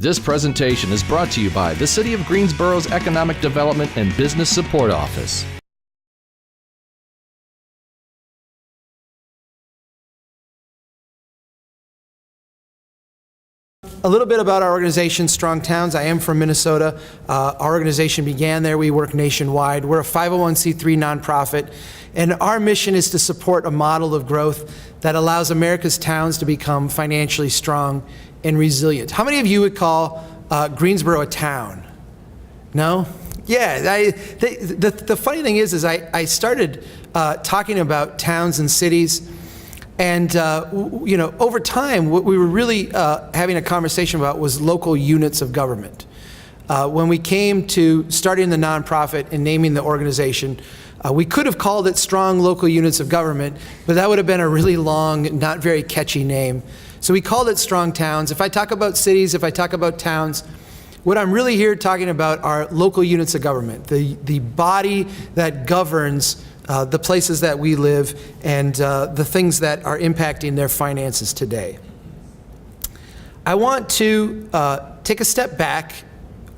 This presentation is brought to you by the City of Greensboro's Economic Development and Business Support Office. A little bit about our organization, Strong Towns. I am from Minnesota. Our organization began there. We work nationwide. We're a 501c3 nonprofit, and our mission is to support a model of growth that allows America's towns to become financially strong and resilient. How many of you would call Greensboro a town? No? Yeah. The funny thing is I started talking about towns and cities. And over time, what we were really having a conversation about was local units of government. When we came to starting the nonprofit and naming the organization, we could have called it Strong Local Units of Government, but that would have been a really long, not very catchy name. So we called it Strong Towns. If I talk about cities, if I talk about towns, what I'm really here talking about are local units of government, the body that governs the places that we live and the things that are impacting their finances today. I want to take a step back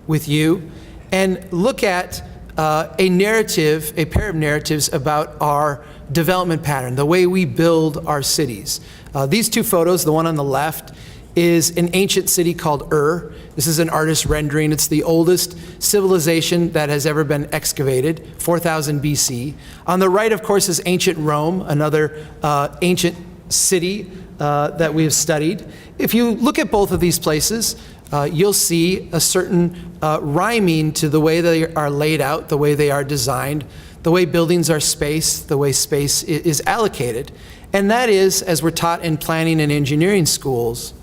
with you and look at a narrative, a pair of narratives about our development pattern, the way we build our cities. These two photos, the one on the left, is an ancient city called Ur. This is an artist's rendering. It's the oldest civilization that has ever been excavated, 4000 BC. On the right, of course, is ancient Rome, another ancient city that we have studied. If you look at both of these places, you'll see a certain rhyming to the way they are laid out, the way they are designed, the way buildings are spaced, the way space is allocated. And that is, as we're taught in planning and engineering schools,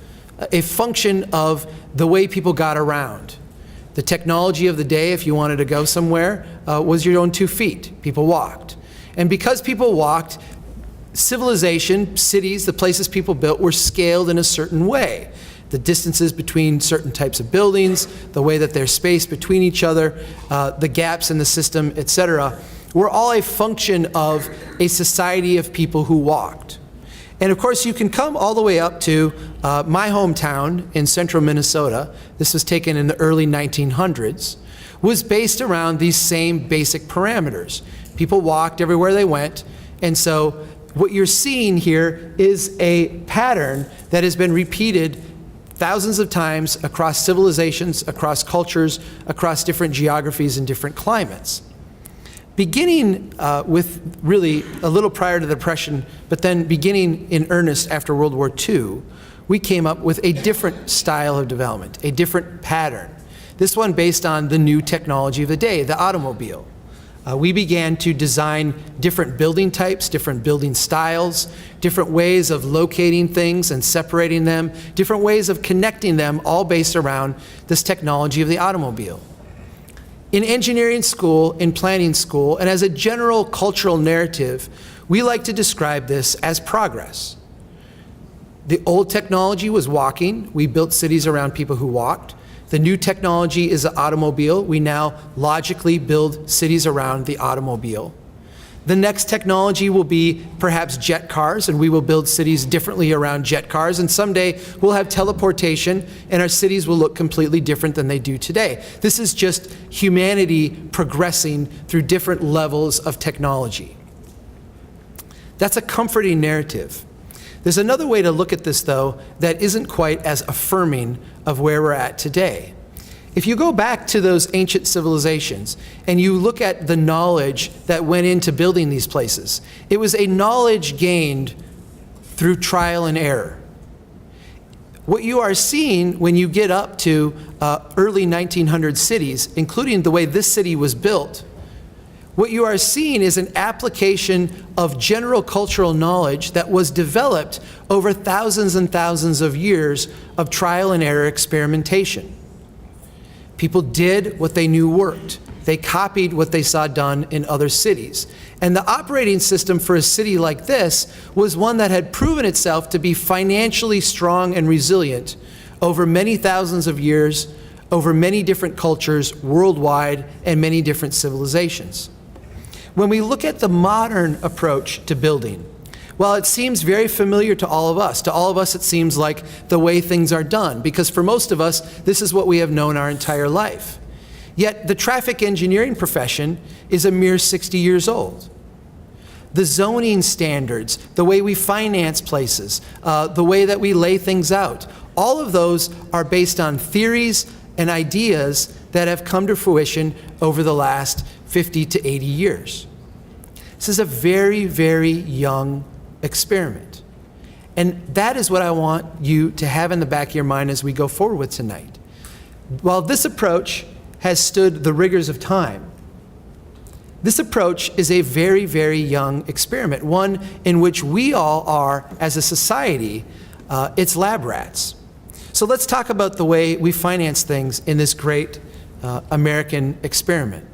a function of the way people got around. The technology of the day, if you wanted to go somewhere, was your own 2 feet. People walked. And because people walked, civilization, cities, the places people built were scaled in a certain way. The distances between certain types of buildings, the way that they're spaced between each other, the gaps in the system, etc., were all a function of a society of people who walked. And of course, you can come all the way up to my hometown in central Minnesota. This was taken in the early 1900s, was based around these same basic parameters. People walked everywhere they went, and so what you're seeing here is a pattern that has been repeated thousands of times across civilizations, across cultures, across different geographies and different climates. Beginning with really a little prior to the Depression, but then beginning in earnest after World War II, we came up with a different style of development, a different pattern. This one based on the new technology of the day, the automobile. We began to design different building types, different building styles, different ways of locating things and separating them, different ways of connecting them, all based around this technology of the automobile. In engineering school, in planning school, and as a general cultural narrative, we like to describe this as progress. The old technology was walking. We built cities around people who walked. The new technology is the automobile. We now logically build cities around the automobile. The next technology will be perhaps jet cars, and we will build cities differently around jet cars. And someday we'll have teleportation, and our cities will look completely different than they do today. This is just humanity progressing through different levels of technology. That's a comforting narrative. There's another way to look at this, though, that isn't quite as affirming of where we're at today. If you go back to those ancient civilizations and you look at the knowledge that went into building these places, it was a knowledge gained through trial and error. What you are seeing when you get up to early 1900 cities, including the way this city was built, what you are seeing is an application of general cultural knowledge that was developed over thousands and thousands of years of trial and error experimentation. People did what they knew worked. They copied what they saw done in other cities. And the operating system for a city like this was one that had proven itself to be financially strong and resilient over many thousands of years, over many different cultures worldwide, and many different civilizations. When we look at the modern approach to building, Well, it seems very familiar to all of us. To all of us, it seems like the way things are done, because for most of us, this is what we have known our entire life. Yet the traffic engineering profession is a mere 60 years old. The zoning standards, the way we finance places, the way that we lay things out, all of those are based on theories and ideas that have come to fruition over the last 50 to 80 years. This is a very, very young experiment. And that is what I want you to have in the back of your mind as we go forward with tonight. While this approach has stood the rigors of time, this approach is a very, very young experiment, one in which we all are, as a society, it's lab rats. So let's talk about the way we finance things in this great American experiment.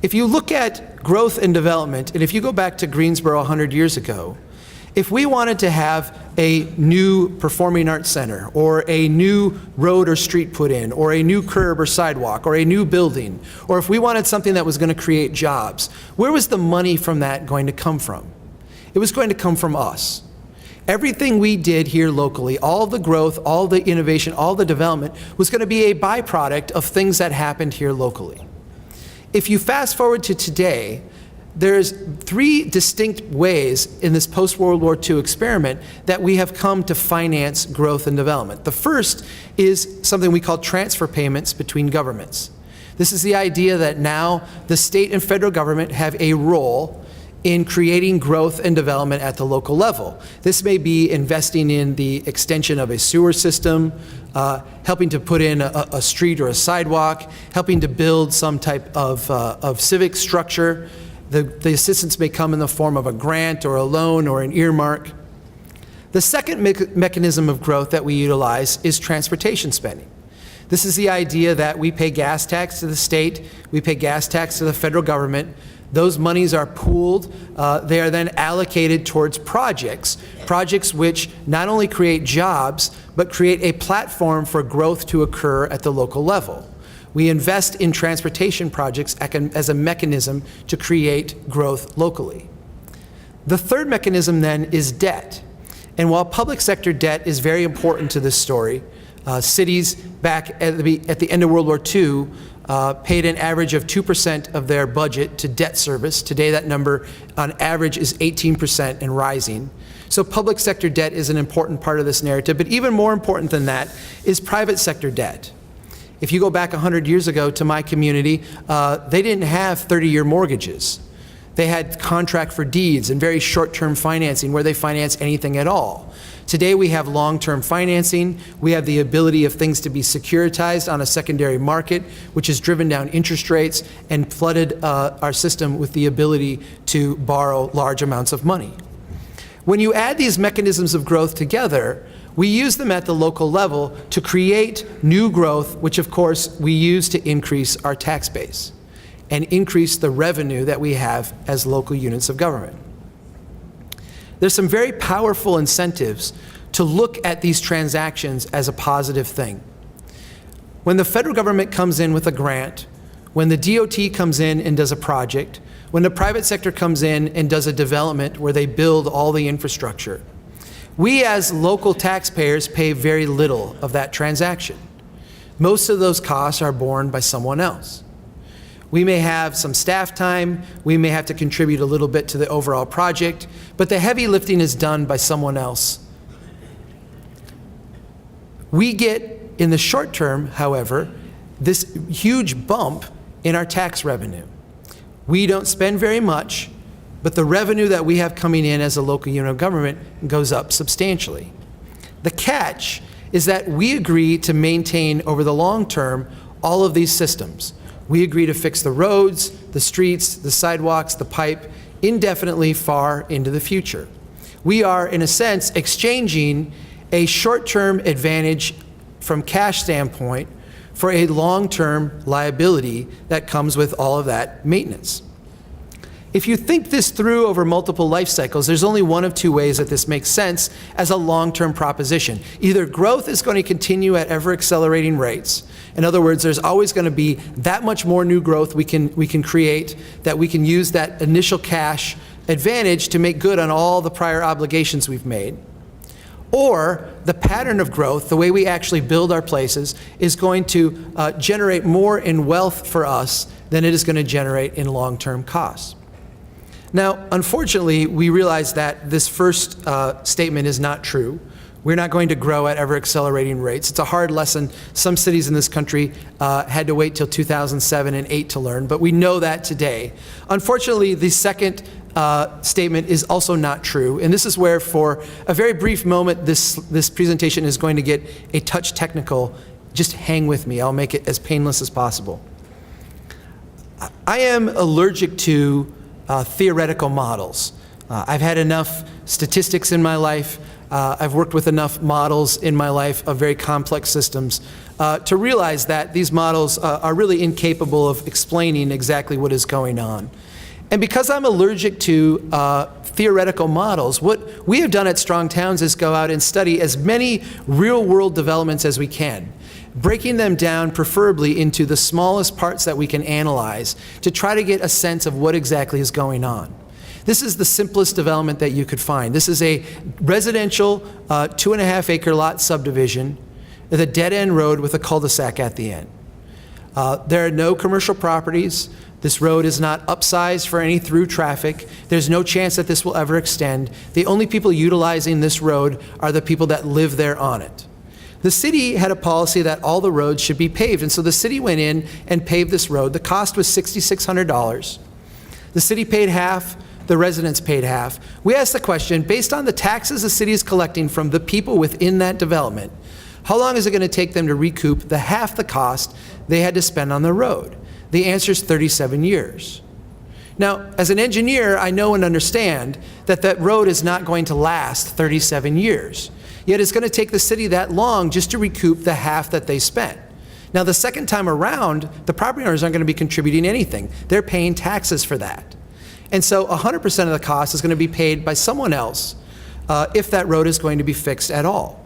If you look at growth and development, and if you go back to Greensboro 100 years ago, if we wanted to have a new performing arts center, or a new road or street put in, or a new curb or sidewalk, or a new building, or if we wanted something that was going to create jobs, where was the money from that going to come from? It was going to come from us. Everything we did here locally, all the growth, all the innovation, all the development, was going to be a byproduct of things that happened here locally. If you fast forward to today, there's three distinct ways in this post-World War II experiment that we have come to finance growth and development. The first is something we call transfer payments between governments. This is the idea that now the state and federal government have a role in creating growth and development at the local level. This may be investing in the extension of a sewer system, helping to put in a street or a sidewalk, helping to build some type of civic structure. The assistance may come in the form of a grant or a loan or an earmark. The second mechanism of growth that we utilize is transportation spending. This is the idea that we pay gas tax to the state, we pay gas tax to the federal government. Those monies are pooled. They are then allocated towards projects which not only create jobs, but create a platform for growth to occur at the local level. We invest in transportation projects as a mechanism to create growth locally. The third mechanism then is debt. And while public sector debt is very important to this story, cities back at the end of World War II paid an average of 2% of their budget to debt service. Today that number on average is 18% and rising. So public sector debt is an important part of this narrative, but even more important than that is private sector debt. If you go back 100 years ago to my community, they didn't have 30-year mortgages. They had contract for deeds and very short-term financing where they finance anything at all. Today we have long-term financing. We have the ability of things to be securitized on a secondary market, which has driven down interest rates and flooded our system with the ability to borrow large amounts of money. When you add these mechanisms of growth together, we use them at the local level to create new growth, which of course we use to increase our tax base and increase the revenue that we have as local units of government. There's some very powerful incentives to look at these transactions as a positive thing. When the federal government comes in with a grant, when the DOT comes in and does a project, when the private sector comes in and does a development where they build all the infrastructure, we as local taxpayers pay very little of that transaction. Most of those costs are borne by someone else. We may have some staff time, we may have to contribute a little bit to the overall project, but the heavy lifting is done by someone else. We get, in the short term, however, this huge bump in our tax revenue. We don't spend very much, but the revenue that we have coming in as a local unit of government goes up substantially. The catch is that we agree to maintain over the long term all of these systems. We agree to fix the roads, the streets, the sidewalks, the pipe indefinitely far into the future. We are, in a sense, exchanging a short-term advantage from cash standpoint for a long-term liability that comes with all of that maintenance. If you think this through over multiple life cycles, there's only one of two ways that this makes sense as a long-term proposition. Either growth is going to continue at ever-accelerating rates. In other words, there's always going to be that much more new growth we can create, that we can use that initial cash advantage to make good on all the prior obligations we've made. Or the pattern of growth, the way we actually build our places, is going to generate more in wealth for us than it is going to generate in long-term costs. Now, unfortunately, we realize that this first statement is not true. We're not going to grow at ever-accelerating rates. It's a hard lesson. Some cities in this country had to wait till 2007 and 2008 to learn, but we know that today. Unfortunately, the second statement is also not true, and this is where, for a very brief moment, this presentation is going to get a touch technical. Just hang with me. I'll make it as painless as possible. I am allergic to theoretical models. I've had enough statistics in my life. I've worked with enough models in my life of very complex systems to realize that these models are really incapable of explaining exactly what is going on. And because I'm allergic to theoretical models, what we have done at Strong Towns is go out and study as many real-world developments as we can, breaking them down preferably into the smallest parts that we can analyze to try to get a sense of what exactly is going on. This is the simplest development that you could find. This is a residential 2.5 acre lot subdivision with a dead-end road with a cul-de-sac at the end. There are no commercial properties. This road is not upsized for any through traffic. There's no chance that this will ever extend. The only people utilizing this road are the people that live there on it. The city had a policy that all the roads should be paved, and so the city went in and paved this road. The cost was $6,600. The city paid half. The residents paid half. We asked the question, based on the taxes the city is collecting from the people within that development, how long is it going to take them to recoup the half the cost they had to spend on the road? The answer is 37 years. Now, as an engineer, I know and understand that that road is not going to last 37 years. Yet it's going to take the city that long just to recoup the half that they spent. Now, the second time around, the property owners aren't going to be contributing anything. They're paying taxes for that. And so 100% of the cost is going to be paid by someone else if that road is going to be fixed at all.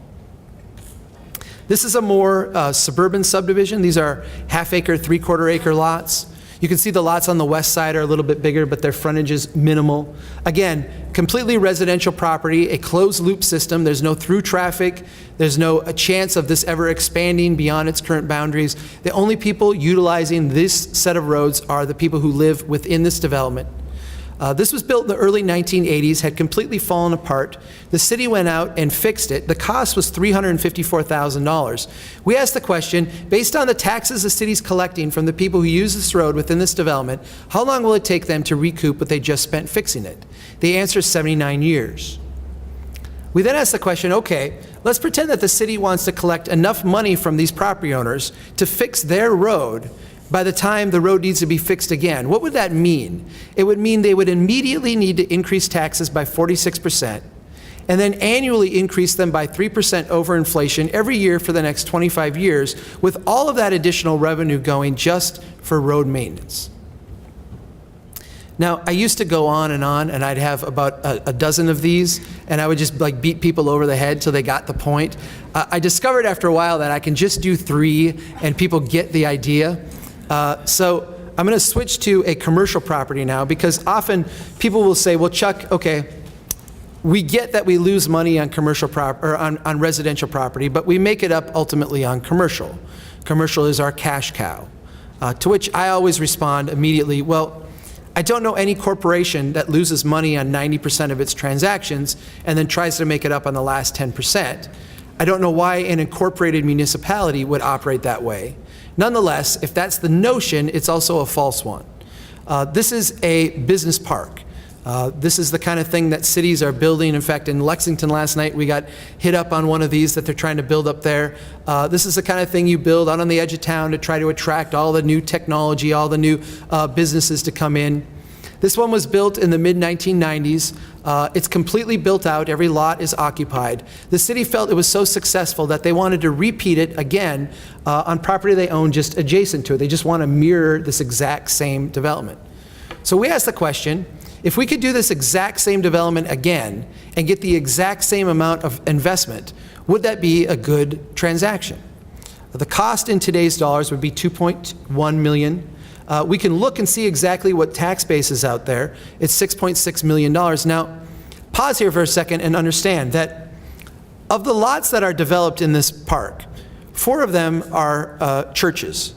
This is a more suburban subdivision. These are half-acre, three-quarter-acre lots. You can see the lots on the west side are a little bit bigger, but their frontage is minimal. Again, completely residential property, a closed-loop system. There's no through traffic. There's no chance of this ever expanding beyond its current boundaries. The only people utilizing this set of roads are the people who live within this development. This was built in the early 1980s, had completely fallen apart. The city went out and fixed it. The cost was $354,000. We asked the question, based on the taxes the city's collecting from the people who use this road within this development, how long will it take them to recoup what they just spent fixing it? The answer is 79 years. We then asked the question, okay, let's pretend that the city wants to collect enough money from these property owners to fix their road by the time the road needs to be fixed again. What would that mean? It would mean they would immediately need to increase taxes by 46% and then annually increase them by 3% over inflation every year for the next 25 years, with all of that additional revenue going just for road maintenance. Now, I used to go on, and I'd have about a dozen of these, and I would just like beat people over the head till they got the point. I discovered after a while that I can just do 3 and people get the idea. So I'm going to switch to a commercial property now, because often people will say, well, Chuck, okay, we get that we lose money on commercial or on residential property, but we make it up ultimately on commercial. Commercial is our cash cow. To which I always respond immediately, well, I don't know any corporation that loses money on 90% of its transactions and then tries to make it up on the last 10%. I don't know why an incorporated municipality would operate that way. Nonetheless, if that's the notion, it's also a false one. This is a business park. This is the kind of thing that cities are building. In fact, in Lexington last night, we got hit up on one of these that they're trying to build up there. This is the kind of thing you build out on the edge of town to try to attract all the new technology, all the new businesses to come in. This one was built in the mid-1990s. It's completely built out. Every lot is occupied. The city felt it was so successful that they wanted to repeat it again on property they own just adjacent to it. They just want to mirror this exact same development. So we asked the question, if we could do this exact same development again and get the exact same amount of investment, would that be a good transaction? The cost in today's dollars would be $2.1 million. We can look and see exactly what tax base is out there. It's $6.6 million. Now, pause here for a second and understand that of the lots that are developed in this park, 4 of them are churches.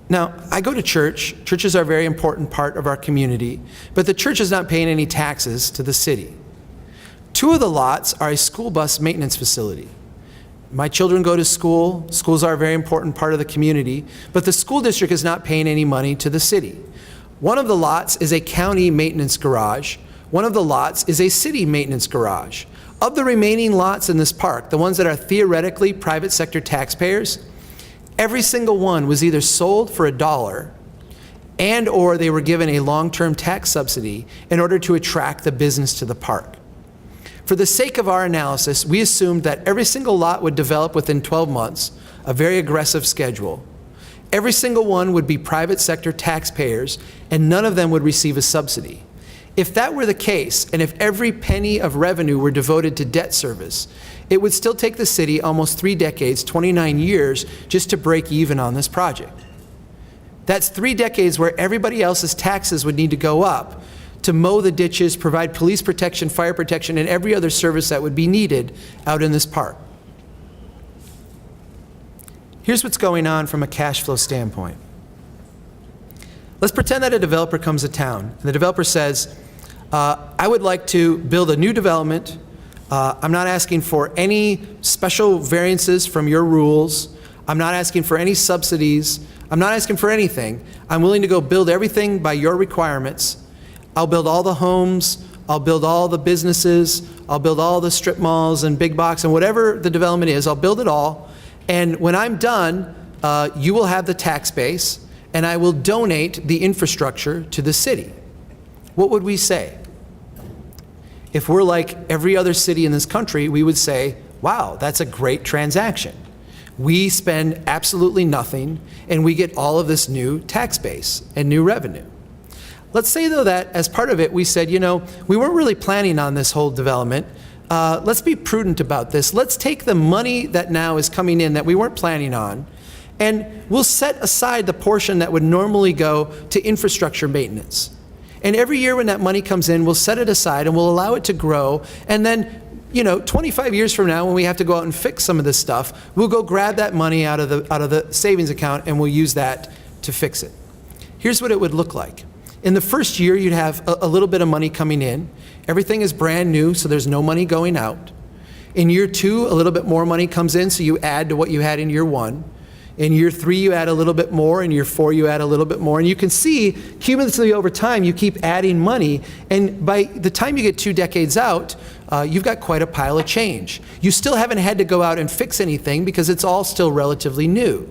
Now, I go to church. Churches are a very important part of our community, but the church is not paying any taxes to the city. 2 of the lots are a school bus maintenance facility. My children go to school. Schools are a very important part of the community, but the school district is not paying any money to the city. 1 of the lots is a county maintenance garage. 1 of the lots is a city maintenance garage. Of the remaining lots in this park, the ones that are theoretically private sector taxpayers, every single one was either sold for $1 and or they were given a long-term tax subsidy in order to attract the business to the park. For the sake of our analysis, we assumed that every single lot would develop within 12 months, a very aggressive schedule. Every single one would be private sector taxpayers, and none of them would receive a subsidy. If that were the case, and if every penny of revenue were devoted to debt service, it would still take the city almost 3 decades, 29 years, just to break even on this project. That's 3 decades where everybody else's taxes would need to go up to mow the ditches, provide police protection, fire protection, and every other service that would be needed out in this park. Here's what's going on from a cash flow standpoint. Let's pretend that a developer comes to town, and the developer says, I would like to build a new development. I'm not asking for any special variances from your rules. I'm not asking for any subsidies. I'm not asking for anything. I'm willing to go build everything by your requirements. I'll build all the homes. I'll build all the businesses. I'll build all the strip malls and big box and whatever the development is. I'll build it all. And when I'm done, you will have the tax base, and I will donate the infrastructure to the city. What would we say? If we're like every other city in this country, we would say, wow, that's a great transaction. We spend absolutely nothing, and we get all of this new tax base and new revenue. Let's say, though, that as part of it, we said, you know, we weren't really planning on this whole development. Let's be prudent about this. Let's take the money that now is coming in that we weren't planning on, and we'll set aside the portion that would normally go to infrastructure maintenance. And every year when that money comes in, we'll set it aside and we'll allow it to grow. And then, 25 years from now, when we have to go out and fix some of this stuff, we'll go grab that money out of the savings account and we'll use that to fix it. Here's what it would look like. In the first year, you'd have a little bit of money coming in. Everything is brand new, so there's no money going out. In year 2, a little bit more money comes in, so you add to what you had in year 1. In year 3, you add a little bit more. In year 4, you add a little bit more. And you can see, cumulatively over time, you keep adding money. And by the time you get 2 decades out, you've got quite a pile of change. You still haven't had to go out and fix anything because it's all still relatively new.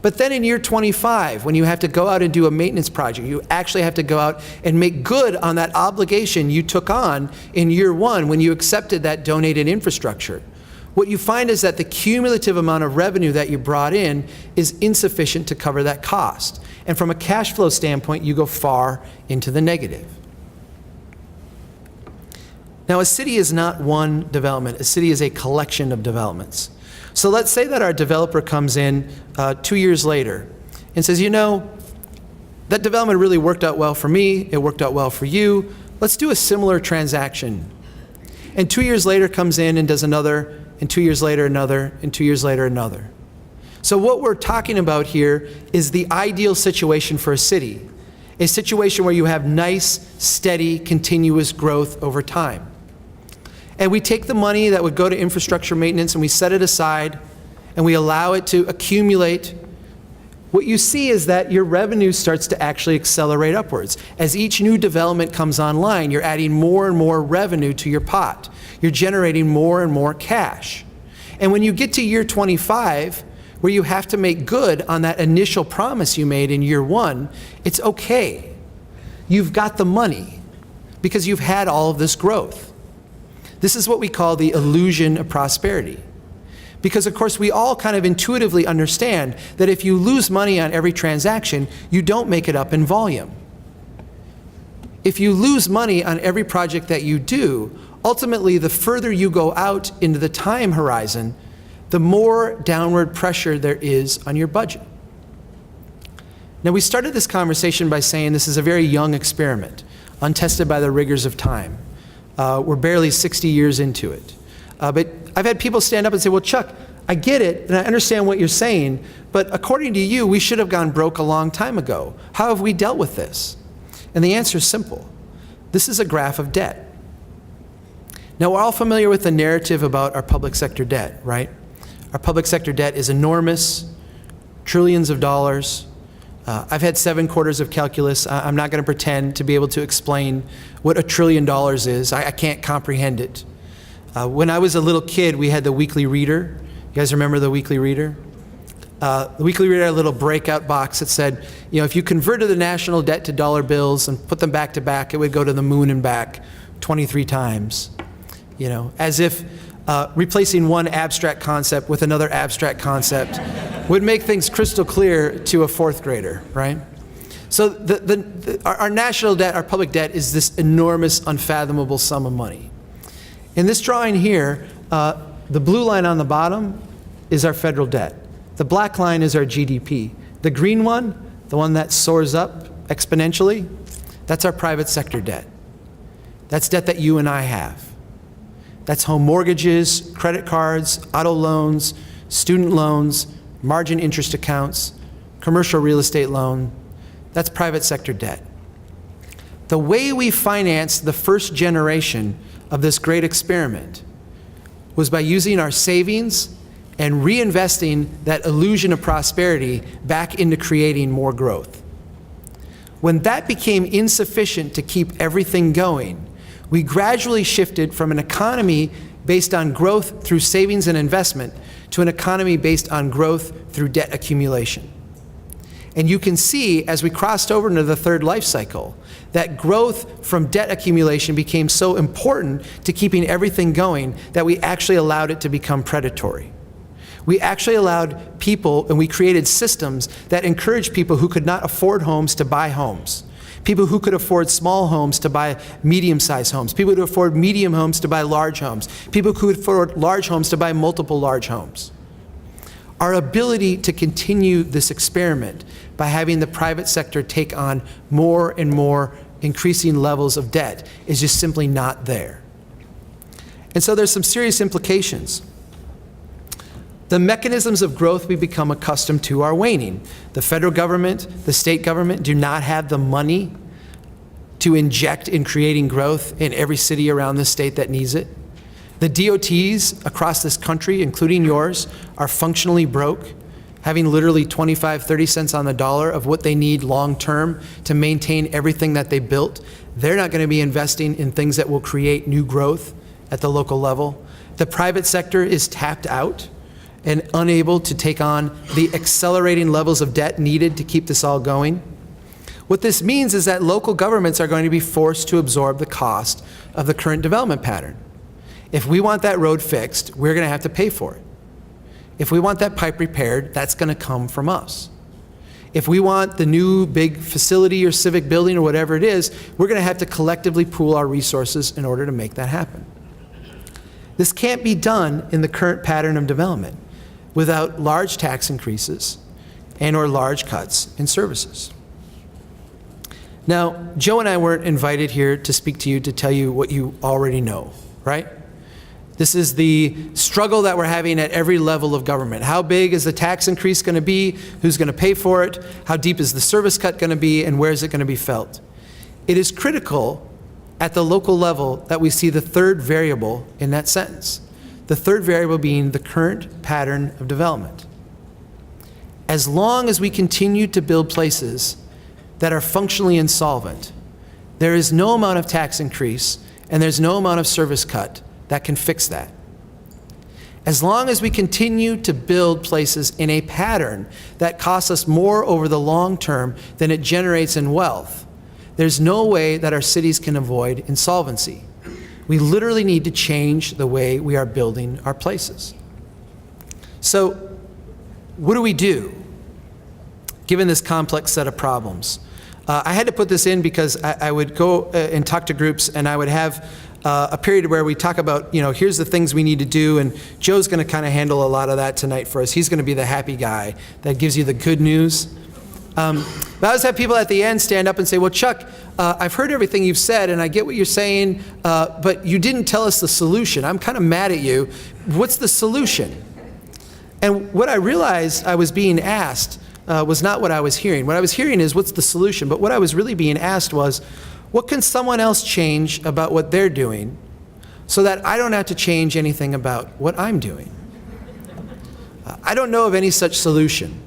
But then in year 25, when you have to go out and do a maintenance project, you actually have to go out and make good on that obligation you took on in year 1 when you accepted that donated infrastructure. What you find is that the cumulative amount of revenue that you brought in is insufficient to cover that cost. And from a cash flow standpoint, you go far into the negative. Now, a city is not one development. A city is a collection of developments. So let's say that our developer comes in 2 years later and says, that development really worked out well for me. It worked out well for you. Let's do a similar transaction. And 2 years later comes in and does another, and 2 years later another, and 2 years later another. So what we're talking about here is the ideal situation for a city, a situation where you have nice, steady, continuous growth over time. And we take the money that would go to infrastructure maintenance and we set it aside and we allow it to accumulate. What you see is that your revenue starts to actually accelerate upwards. As each new development comes online, you're adding more and more revenue to your pot. You're generating more and more cash. And when you get to year 25, where you have to make good on that initial promise you made in year 1, it's okay. You've got the money because you've had all of this growth. This is what we call the illusion of prosperity. Because, of course, we all kind of intuitively understand that if you lose money on every transaction, you don't make it up in volume. If you lose money on every project that you do, ultimately, the further you go out into the time horizon, the more downward pressure there is on your budget. Now, we started this conversation by saying this is a very young experiment, untested by the rigors of time. We're barely 60 years into it. But I've had people stand up and say, well, Chuck, I get it, and I understand what you're saying, but according to you, we should have gone broke a long time ago. How have we dealt with this? And the answer is simple. This is a graph of debt. Now, we're all familiar with the narrative about our public sector debt, right? Our public sector debt is enormous, trillions of dollars. I've had 7 quarters of calculus. I'm not going to pretend to be able to explain what $1 trillion is. I can't comprehend it. When I was a little kid, we had the Weekly Reader. You guys remember the Weekly Reader? The Weekly Reader had a little breakout box that said, if you converted the national debt to dollar bills and put them back to back, it would go to the moon and back 23 times. As if replacing one abstract concept with another abstract concept would make things crystal clear to a 4th grader, right? So our national debt, our public debt, is this enormous, unfathomable sum of money. In this drawing here, the blue line on the bottom is our federal debt. The black line is our GDP. The green one, the one that soars up exponentially, that's our private sector debt. That's debt that you and I have. That's home mortgages, credit cards, auto loans, student loans, margin interest accounts, commercial real estate loan. That's private sector debt. The way we financed the first generation of this great experiment was by using our savings and reinvesting that illusion of prosperity back into creating more growth. When that became insufficient to keep everything going, we gradually shifted from an economy based on growth through savings and investment to an economy based on growth through debt accumulation. And you can see, as we crossed over into the third life cycle, that growth from debt accumulation became so important to keeping everything going that we actually allowed it to become predatory. We actually allowed people, and we created systems that encouraged people who could not afford homes to buy homes. People who could afford small homes to buy medium-sized homes. People who could afford medium homes to buy large homes. People who could afford large homes to buy multiple large homes. Our ability to continue this experiment by having the private sector take on more and more increasing levels of debt is just simply not there. And so there's some serious implications. The mechanisms of growth we become accustomed to are waning. The federal government, the state government do not have the money to inject in creating growth in every city around the state that needs it. The DOTs across this country, including yours, are functionally broke, having literally 25, 30 cents on the dollar of what they need long-term to maintain everything that they built. They're not going to be investing in things that will create new growth at the local level. The private sector is tapped out and unable to take on the accelerating levels of debt needed to keep this all going. What this means is that local governments are going to be forced to absorb the cost of the current development pattern. If we want that road fixed, we're going to have to pay for it. If we want that pipe repaired, that's going to come from us. If we want the new big facility or civic building or whatever it is, we're going to have to collectively pool our resources in order to make that happen. This can't be done in the current pattern of development without large tax increases and or large cuts in services. Now, Joe and I weren't invited here to speak to you to tell you what you already know, right? This is the struggle that we're having at every level of government. How big is the tax increase going to be? Who's going to pay for it? How deep is the service cut going to be? And where is it going to be felt? It is critical at the local level that we see the third variable in that sentence. The third variable being the current pattern of development. As long as we continue to build places that are functionally insolvent, there is no amount of tax increase and there's no amount of service cut that can fix that. As long as we continue to build places in a pattern that costs us more over the long term than it generates in wealth, there's no way that our cities can avoid insolvency. We literally need to change the way we are building our places. So, what do we do given this complex set of problems? I had to put this in because I would go and talk to groups, and I would have a period where we talk about, here's the things we need to do, and Joe's going to kind of handle a lot of that tonight for us. He's going to be the happy guy that gives you the good news. But I always have people at the end stand up and say, well, Chuck, I've heard everything you've said, and I get what you're saying, but you didn't tell us the solution. I'm kind of mad at you. What's the solution? And what I realized I was being asked was not what I was hearing. What I was hearing is, what's the solution? But what I was really being asked was, what can someone else change about what they're doing so that I don't have to change anything about what I'm doing? I don't know of any such solution.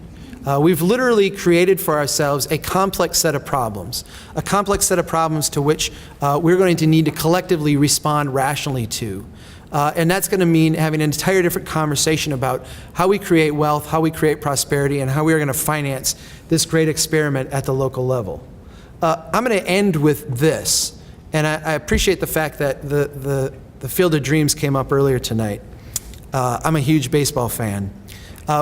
We've literally created for ourselves a complex set of problems to which we're going to need to collectively respond rationally to. And that's going to mean having an entire different conversation about how we create wealth, how we create prosperity, and how we are going to finance this great experiment at the local level. I'm going to end with this, and I appreciate the fact that the Field of Dreams came up earlier tonight. I'm a huge baseball fan.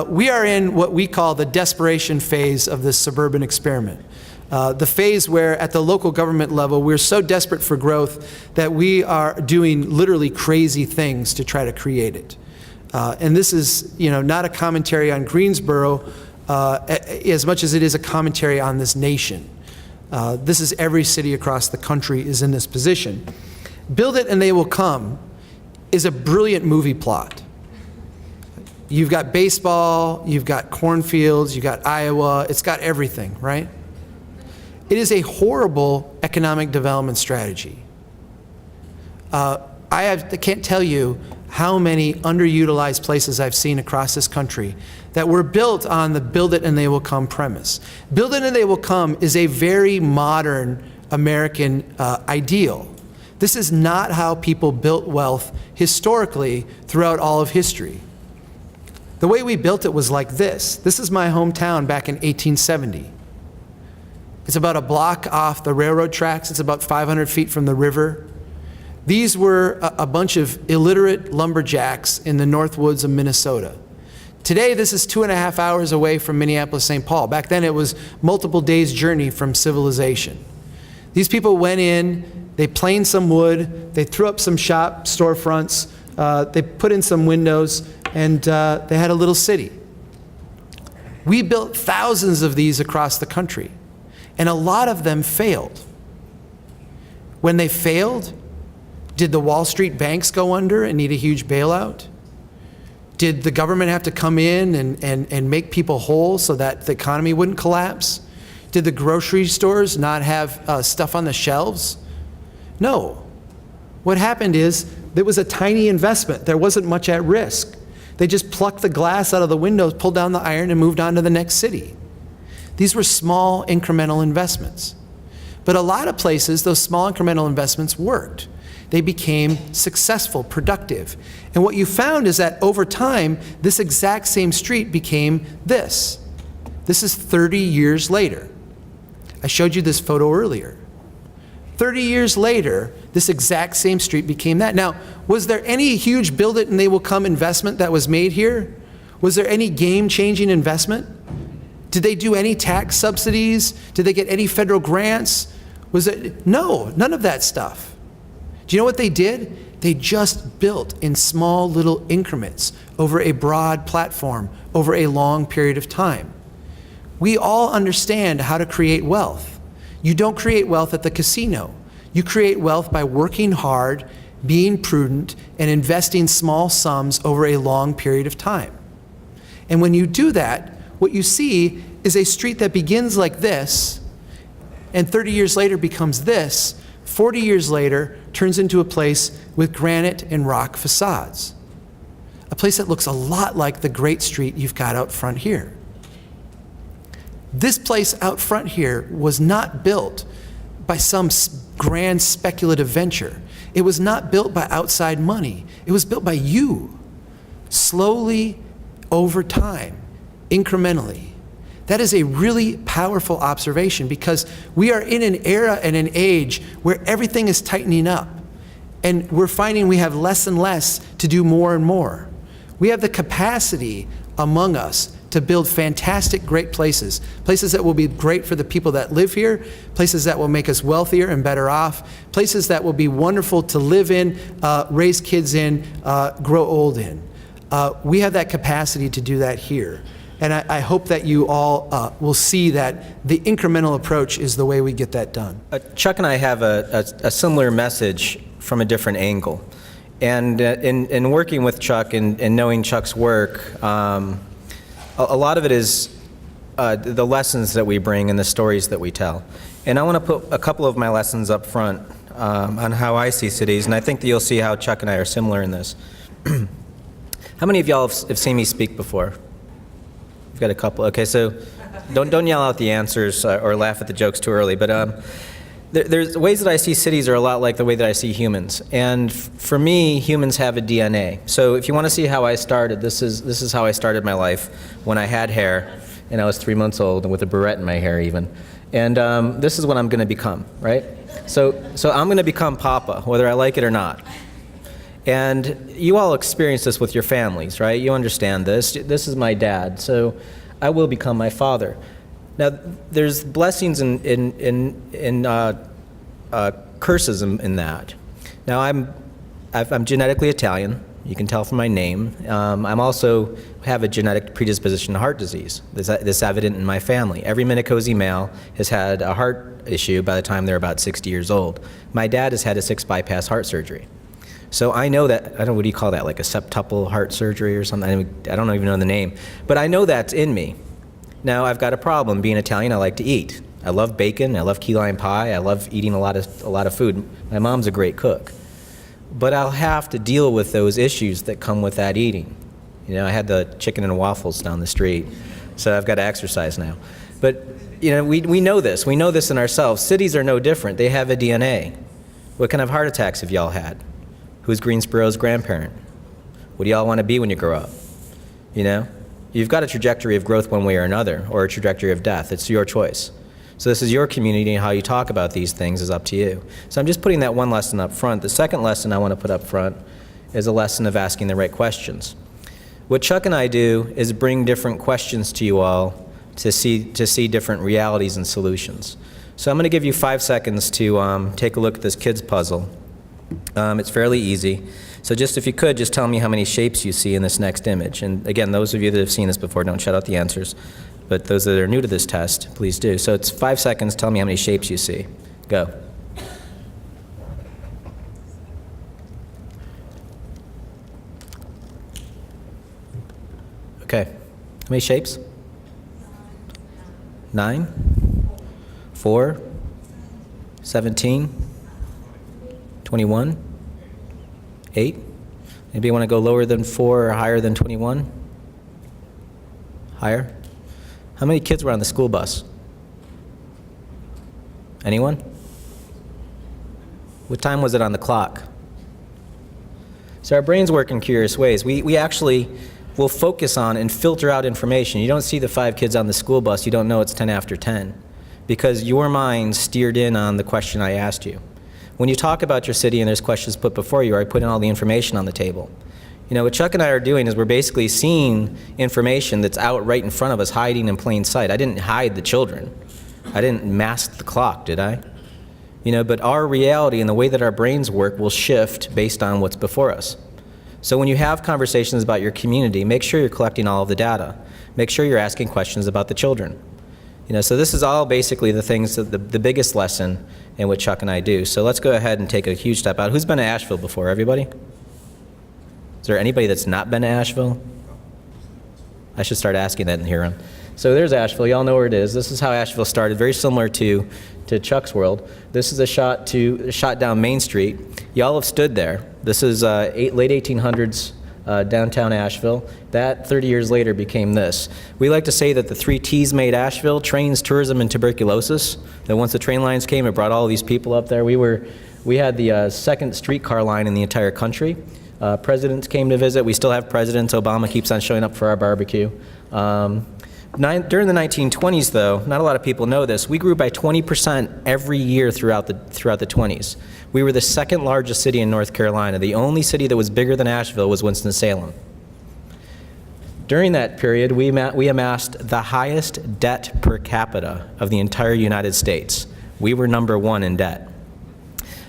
We are in what we call the desperation phase of this suburban experiment. The phase where at the local government level, we're so desperate for growth that we are doing literally crazy things to try to create it. And this is, not a commentary on Greensboro as much as it is a commentary on this nation. This is every city across the country is in this position. Build it and they will come is a brilliant movie plot. You've got baseball, you've got cornfields, you've got Iowa, it's got everything, right? It is a horrible economic development strategy. I can't tell you how many underutilized places I've seen across this country that were built on the build it and they will come premise. Build it and they will come is a very modern American ideal. This is not how people built wealth historically throughout all of history. The way we built it was like this. This is my hometown back in 1870. It's about a block off the railroad tracks. It's about 500 feet from the river. These were a bunch of illiterate lumberjacks in the north woods of Minnesota. Today, this is 2.5 hours away from Minneapolis, St. Paul. Back then, it was multiple days' journey from civilization. These people went in, they planed some wood, they threw up some shop storefronts, they put in some windows, and they had a little city. We built thousands of these across the country, and a lot of them failed. When they failed, did the Wall Street banks go under and need a huge bailout? Did the government have to come in and make people whole so that the economy wouldn't collapse? Did the grocery stores not have stuff on the shelves? No. What happened is there was a tiny investment. There wasn't much at risk. They just plucked the glass out of the windows, pulled down the iron, and moved on to the next city. These were small incremental investments. But a lot of places, those small incremental investments worked. They became successful, productive. And what you found is that over time, this exact same street became this. This is 30 years later. I showed you this photo earlier. 30 years later, this exact same street became that. Now, was there any huge build it and they will come investment that was made here? Was there any game-changing investment? Did they do any tax subsidies? Did they get any federal grants? No, none of that stuff. Do you know what they did? They just built in small little increments over a broad platform, over a long period of time. We all understand how to create wealth. You don't create wealth at the casino. You create wealth by working hard, being prudent, and investing small sums over a long period of time. And when you do that, what you see is a street that begins like this, and 30 years later becomes this, 40 years later turns into a place with granite and rock facades. A place that looks a lot like the great street you've got out front here. This place out front here was not built by some grand speculative venture. It was not built by outside money. It was built by you, slowly, over time, incrementally. That is a really powerful observation because we are in an era and an age where everything is tightening up. And we're finding we have less and less to do more and more. We have the capacity among us to build fantastic, great places. Places that will be great for the people that live here, places that will make us wealthier and better off, places that will be wonderful to live in, raise kids in, grow old in. We have that capacity to do that here. And I hope that you all will see that the incremental approach is the way we get that done. Chuck and I have a similar message from a different angle. And in working with Chuck and knowing Chuck's work, a lot of it is the lessons that we bring and the stories that we tell. And I want to put a couple of my lessons up front on how I see cities, and I think that you'll see how Chuck and I are similar in this. How many of y'all have seen me speak before? We've got a couple. Okay, so don't yell out the answers or laugh at the jokes too early, but there's ways that I see cities are a lot like the way that I see humans. And for me, humans have a DNA. So if you want to see how I started, this is how I started my life when I had hair, and I was 3 months old, and with a barrette in my hair even. And this is what I'm going to become, right? So I'm going to become Papa, whether I like it or not. And you all experience this with your families, right? You understand this. This is my dad, so I will become my father. Now, there's blessings in curses in that. Now, I'm genetically Italian. You can tell from my name. I'm also have a genetic predisposition to heart disease. This is evident in my family. Every Minicozzi male has had a heart issue by the time they're about 60 years old. My dad has had a 6 bypass heart surgery. So I know that, I don't know, what do you call that, like a septuple heart surgery or something? I don't even know the name. But I know that's in me. Now, I've got a problem. Being Italian, I like to eat. I love bacon. I love key lime pie. I love eating a lot of food. My mom's a great cook. But I'll have to deal with those issues that come with that eating. You know, I had the chicken and waffles down the street, so I've got to exercise now. But, you know, we know this. We know this in ourselves. Cities are no different. They have a DNA. What kind of heart attacks have y'all had? Who's Greensboro's grandparent? What do y'all want to be when you grow up? You know? You've got a trajectory of growth one way or another, or a trajectory of death. It's your choice. So this is your community, and how you talk about these things is up to you. So I'm just putting that one lesson up front. The second lesson I want to put up front is a lesson of asking the right questions. What Chuck and I do is bring different questions to you all to see different realities and solutions. So I'm going to give you 5 seconds to take a look at this kid's puzzle. It's fairly easy. So just if you could, just tell me how many shapes you see in this next image. And again, those of you that have seen this before, don't shut out the answers. But those that are new to this test, please do. So it's 5 seconds, tell me how many shapes you see. Go. Okay. How many shapes? 9? 4? 17? 21? 8? Maybe you want to go lower than 4 or higher than 21? Higher? How many kids were on the school bus? Anyone? What time was it on the clock? So our brains work in curious ways. We actually will focus on and filter out information. You don't see the 5 kids on the school bus, you don't know it's 10 after 10, because your mind steered in on the question I asked you. When you talk about your city and there's questions put before you, I put in all the information on the table. You know, what Chuck and I are doing is we're basically seeing information that's out right in front of us, hiding in plain sight. I didn't hide the children. I didn't mask the clock, did I? You know, but our reality and the way that our brains work will shift based on what's before us. So when you have conversations about your community, make sure you're collecting all of the data. Make sure you're asking questions about the children. You know, so this is all basically the things, that the biggest lesson in what Chuck and I do. So let's go ahead and take a huge step out. Who's been to Asheville before? Everybody? Is there anybody that's not been to Asheville? I should start asking that in here. So there's Asheville. Y'all know where it is. This is how Asheville started, very similar to Chuck's world. This is a shot down Main Street. Y'all have stood there. This is late 1800s downtown Asheville. That 30 years later became this. We like to say that the 3 T's made Asheville: trains, tourism, and tuberculosis. That once the train lines came, it brought all these people up there. We had the second streetcar line in the entire country. Presidents came to visit. We still have presidents. Obama keeps on showing up for our barbecue. During the 1920s, though, not a lot of people know this, we grew by 20% every year throughout the 20s. We were the second largest city in North Carolina. The only city that was bigger than Asheville was Winston-Salem. During that period, we amassed the highest debt per capita of the entire United States. We were #1 in debt.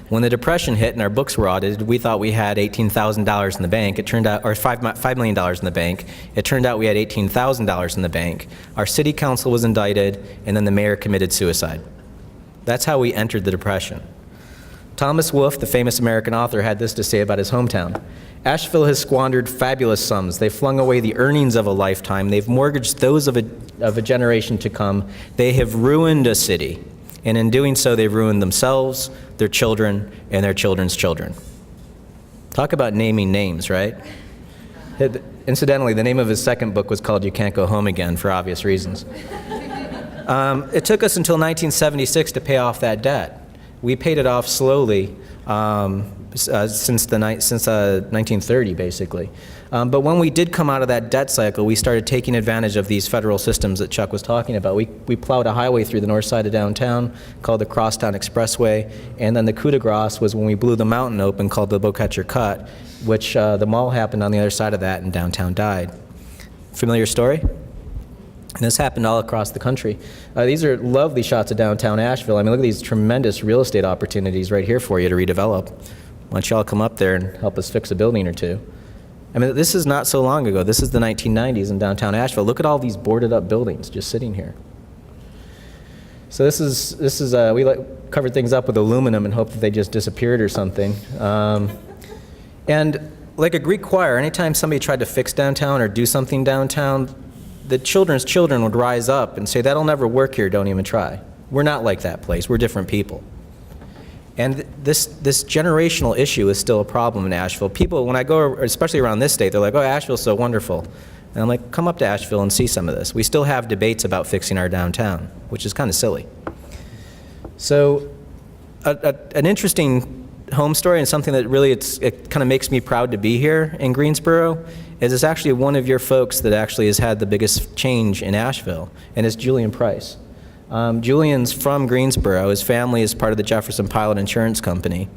When the Depression hit and our books were audited, we thought we had $18,000 in the bank. It turned out, or $5 million in the bank. It turned out we had $18,000 in the bank. Our city council was indicted, and then the mayor committed suicide. That's how we entered the Depression. Thomas Wolfe, the famous American author, had this to say about his hometown. Asheville has squandered fabulous sums. They've flung away the earnings of a lifetime. They've mortgaged those of a generation to come. They have ruined a city. And in doing so, they've ruined themselves, their children, and their children's children. Talk about naming names, right? Incidentally, the name of his second book was called You Can't Go Home Again, for obvious reasons. It took us until 1976 to pay off that debt. We paid it off slowly since 1930, basically. But when we did come out of that debt cycle, we started taking advantage of these federal systems that Chuck was talking about. We plowed a highway through the north side of downtown called the Crosstown Expressway, and then the coup de grace was when we blew the mountain open called the Bowcatcher Cut, which the mall happened on the other side of that, and downtown died. Familiar story? And this happened all across the country. These are lovely shots of downtown Asheville. I mean, look at these tremendous real estate opportunities right here for you to redevelop. Why don't y'all come up there and help us fix a building or two? I mean, this is not so long ago. This is the 1990s in downtown Asheville. Look at all these boarded up buildings just sitting here. So this is we covered things up with aluminum and hoped that they just disappeared or something. And like a Greek choir, anytime somebody tried to fix downtown or do something downtown, the children's children would rise up and say, that'll never work here, don't even try. We're not like that place, we're different people. And this generational issue is still a problem in Asheville. People, when I go, especially around this state, they're like, oh, Asheville's so wonderful. And I'm like, come up to Asheville and see some of this. We still have debates about fixing our downtown, which is kind of silly. So an interesting home story and something that really it kind of makes me proud to be here in Greensboro is it's actually one of your folks that actually has had the biggest change in Asheville, and it's Julian Price. Julian's from Greensboro. His family is part of the Jefferson Pilot Insurance Company.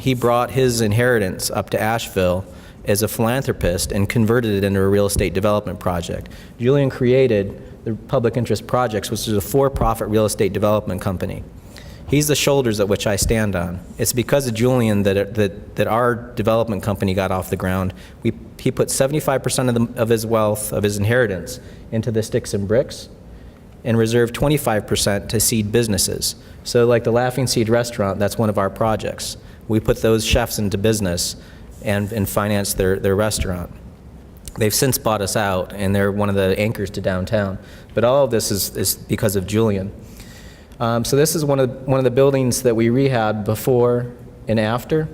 He brought his inheritance up to Asheville as a philanthropist and converted it into a real estate development project. Julian created the Public Interest Projects, which is a for-profit real estate development company. He's the shoulders at which I stand on. It's because of Julian that our development company got off the ground. He put 75% of his wealth, of his inheritance, into the sticks and bricks, and reserved 25% to seed businesses. So like the Laughing Seed restaurant, that's one of our projects. We put those chefs into business and financed their restaurant. They've since bought us out, and they're one of the anchors to downtown. But all of this is because of Julian. So this is one of the buildings that we rehabbed before and after.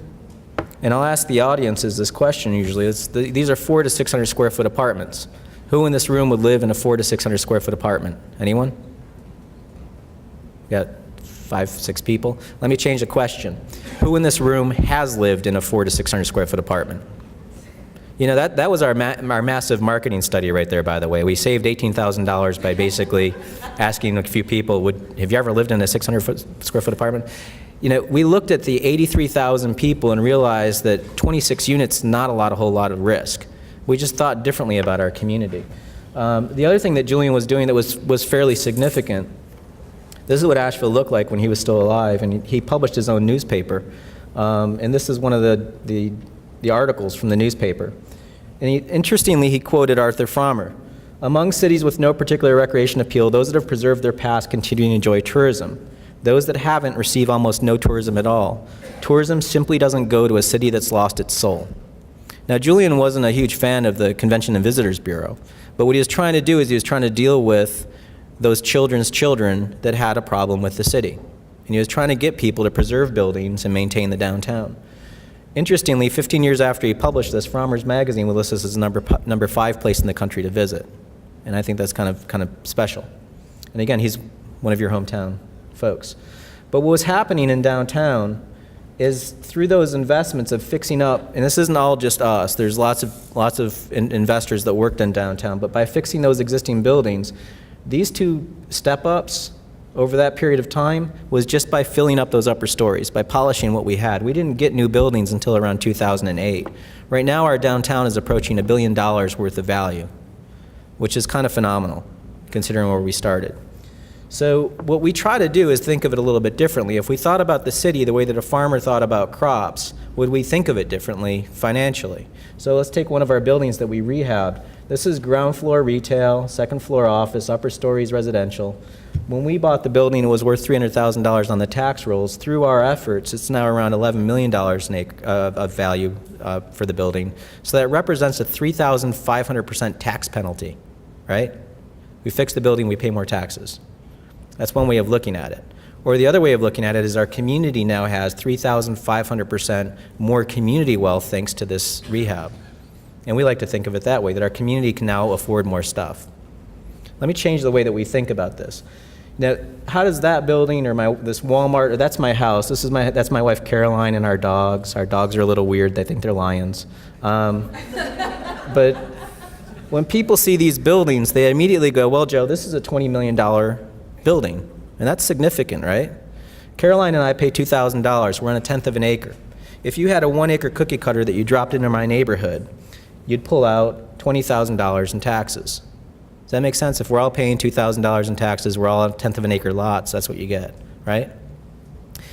And I'll ask the audiences this question usually. These are 400 to 600 square foot apartments. Who in this room would live in a 400 to 600 square foot apartment? Anyone? Got 5, 6 people? Let me change the question. Who in this room has lived in a 400 to 600 square foot apartment? You know, that was our massive marketing study right there, by the way. We saved $18,000 by basically asking a few people, have you ever lived in a 600 square foot apartment? You know, we looked at the 83,000 people and realized that 26 units, not a whole lot of risk. We just thought differently about our community. The other thing that Julian was doing that was fairly significant, this is what Asheville looked like when he was still alive, and he published his own newspaper. And this is one of the articles from the newspaper. And interestingly, he quoted Arthur Frommer. Among cities with no particular recreation appeal, those that have preserved their past continue to enjoy tourism. Those that haven't receive almost no tourism at all. Tourism simply doesn't go to a city that's lost its soul. Now, Julian wasn't a huge fan of the Convention and Visitors Bureau, but what he was trying to do is he was trying to deal with those children's children that had a problem with the city. And he was trying to get people to preserve buildings and maintain the downtown. Interestingly, 15 years after he published this, Frommer's magazine would list us as number 5 place in the country to visit. And I think that's kind of special. And again, he's one of your hometown folks. But what was happening in downtown is through those investments of fixing up, and this isn't all just us, there's lots of investors that worked in downtown, but by fixing those existing buildings, these 2 step-ups over that period of time was just by filling up those upper stories, by polishing what we had. We didn't get new buildings until around 2008. Right now, our downtown is approaching $1 billion worth of value, which is kind of phenomenal, considering where we started. So what we try to do is think of it a little bit differently. If we thought about the city the way that a farmer thought about crops, would we think of it differently financially? So let's take one of our buildings that we rehabbed. This is ground floor retail, second floor office, upper stories residential. When we bought the building, it was worth $300,000 on the tax rolls. Through our efforts, it's now around $11 million of value for the building. So that represents a 3,500% tax penalty, right? We fix the building, we pay more taxes. That's one way of looking at it. Or the other way of looking at it is our community now has 3,500% more community wealth thanks to this rehab. And we like to think of it that way, that our community can now afford more stuff. Let me change the way that we think about this. Now, how does that building or this Walmart, or that's my house, that's my wife Caroline and our dogs. Our dogs are a little weird, they think they're lions. But when people see these buildings, they immediately go, well, Joe, this is a $20 million building, and that's significant, right? Caroline and I pay $2,000, we're on 1/10 of an acre. If you had a 1-acre cookie cutter that you dropped into my neighborhood, you'd pull out $20,000 in taxes. Does that make sense? If we're all paying $2,000 in taxes, we're all on 1/10 of an acre lots, that's what you get, right?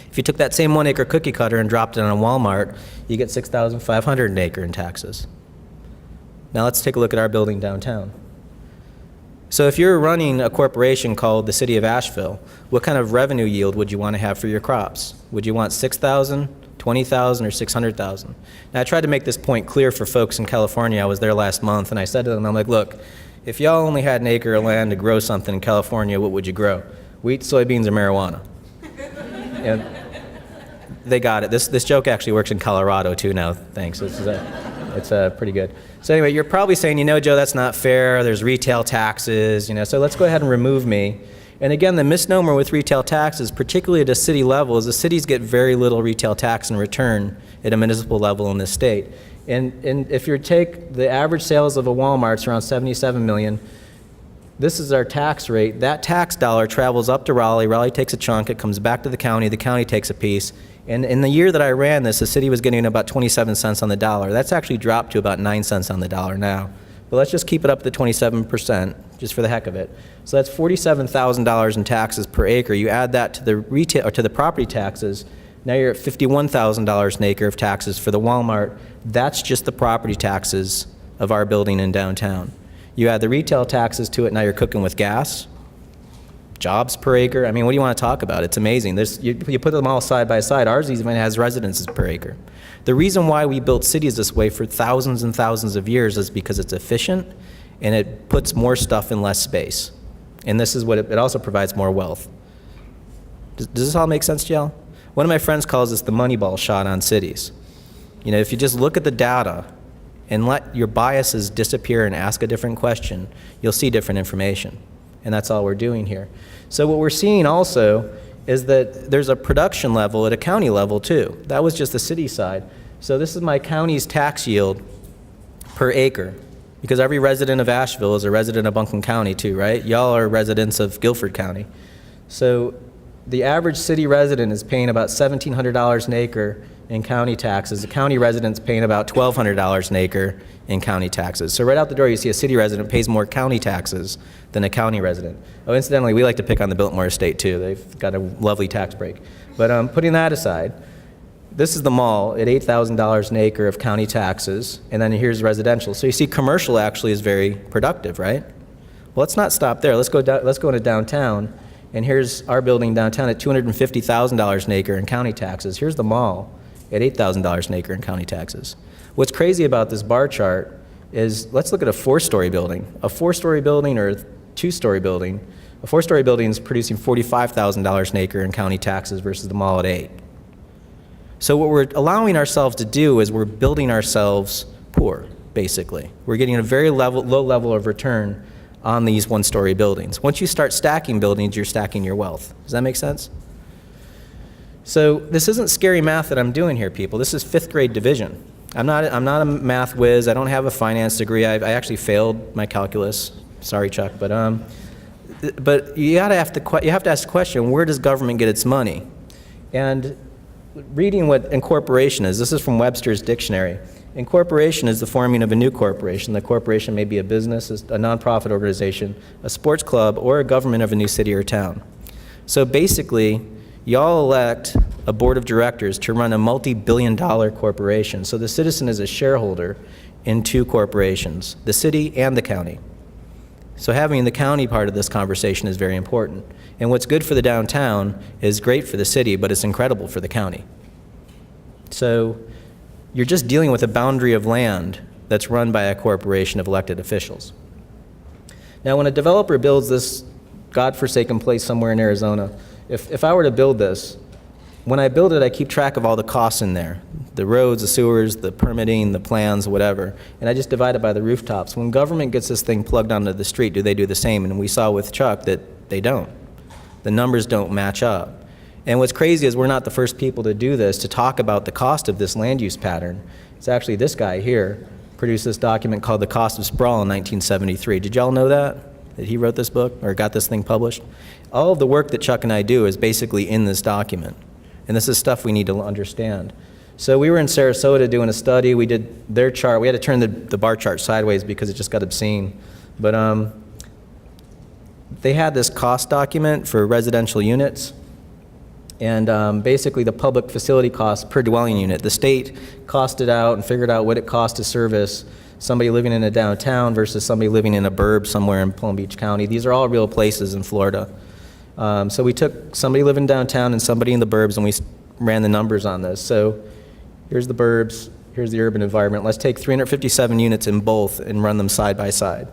If you took that same 1-acre cookie cutter and dropped it on a Walmart, you get $6,500 an acre in taxes. Now let's take a look at our building downtown. So if you're running a corporation called the City of Asheville, what kind of revenue yield would you want to have for your crops? Would you want 6,000, 20,000, or 600,000? Now I tried to make this point clear for folks in California. I was there last month, and I said to them, I'm like, look, if y'all only had an acre of land to grow something in California, what would you grow? Wheat, soybeans, or marijuana? And they got it. This joke actually works in Colorado too now, thanks. It's pretty good. So anyway, you're probably saying, you know, Joe, that's not fair. There's retail taxes, you know, so let's go ahead and remove me. And again, the misnomer with retail taxes, particularly at a city level, is the cities get very little retail tax in return at a municipal level in this state. And if you take the average sales of a Walmart, it's around 77 million. This is our tax rate. That tax dollar travels up to Raleigh. Raleigh takes a chunk. It comes back to the county takes a piece. And in the year that I ran this, the city was getting about 27 cents on the dollar. That's actually dropped to about 9 cents on the dollar now. But let's just keep it up to 27%, just for the heck of it. So that's $47,000 in taxes per acre. You add that to the retail or to the property taxes, now you're at $51,000 an acre of taxes for the Walmart. That's just the property taxes of our building in downtown. You add the retail taxes to it, now you're cooking with gas, jobs per acre. I mean, what do you want to talk about? It's amazing. You put them all side by side. Ours even has residences per acre. The reason why we built cities this way for thousands and thousands of years is because it's efficient and it puts more stuff in less space. And this is what it also provides more wealth. Does this all make sense to y'all? One of my friends calls this the Moneyball shot on cities. You know, if you just look at the data and let your biases disappear and ask a different question, you'll see different information. And that's all we're doing here. So what we're seeing also is that there's a production level at a county level too. That was just the city side. So this is my county's tax yield per acre, because every resident of Asheville is a resident of Buncombe County too, right? Y'all are residents of Guilford County. So the average city resident is paying about $1,700 an acre in county taxes. The county resident's paying about $1,200 an acre in county taxes. So right out the door, you see a city resident pays more county taxes than a county resident. Oh, incidentally, we like to pick on the Biltmore estate too. They've got a lovely tax break. But putting that aside, this is the mall at $8,000 an acre of county taxes, and then here's residential. So you see commercial actually is very productive, right? Well, let's not stop there. Let's go into downtown, and here's our building downtown at $250,000 an acre in county taxes. Here's the mall at $8,000 an acre in county taxes. What's crazy about this bar chart is, let's look at a 4-story building. A 4-story building or a 2-story building. A 4-story building is producing $45,000 an acre in county taxes versus the mall at $8,000. So what we're allowing ourselves to do is we're building ourselves poor, basically. We're getting a very low level of return on these 1-story buildings. Once you start stacking buildings, you're stacking your wealth. Does that make sense? So this isn't scary math that I'm doing here, people. This is 5th grade division. I'm not a math whiz. I don't have a finance degree. I actually failed my calculus. Sorry, Chuck, but you have to ask the question: where does government get its money? And reading what incorporation is, this is from Webster's dictionary. Incorporation is the forming of a new corporation. The corporation may be a business, a nonprofit organization, a sports club, or a government of a new city or town. So basically, y'all elect a board of directors to run a multi-billion-dollar corporation. So the citizen is a shareholder in two corporations, the city and the county. So having the county part of this conversation is very important. And what's good for the downtown is great for the city, but it's incredible for the county. So you're just dealing with a boundary of land that's run by a corporation of elected officials. Now, when a developer builds this godforsaken place somewhere in Arizona, if I were to build this, when I build it, I keep track of all the costs in there, the roads, the sewers, the permitting, the plans, whatever, and I just divide it by the rooftops. When government gets this thing plugged onto the street, do they do the same? And we saw with Chuck that they don't. The numbers don't match up. And what's crazy is we're not the first people to do this, to talk about the cost of this land use pattern. It's actually this guy here produced this document called The Cost of Sprawl in 1973. Did y'all know that he wrote this book or got this thing published? All of the work that Chuck and I do is basically in this document. And this is stuff we need to understand. So we were in Sarasota doing a study. We did their chart. We had to turn the bar chart sideways because it just got obscene. But they had this cost document for residential units. And basically the public facility costs per dwelling unit. The state costed out and figured out what it cost to service somebody living in a downtown versus somebody living in a burb somewhere in Palm Beach County. These are all real places in Florida. So we took somebody living downtown and somebody in the burbs, and we ran the numbers on this. So here's the burbs, here's the urban environment. Let's take 357 units in both and run them side by side.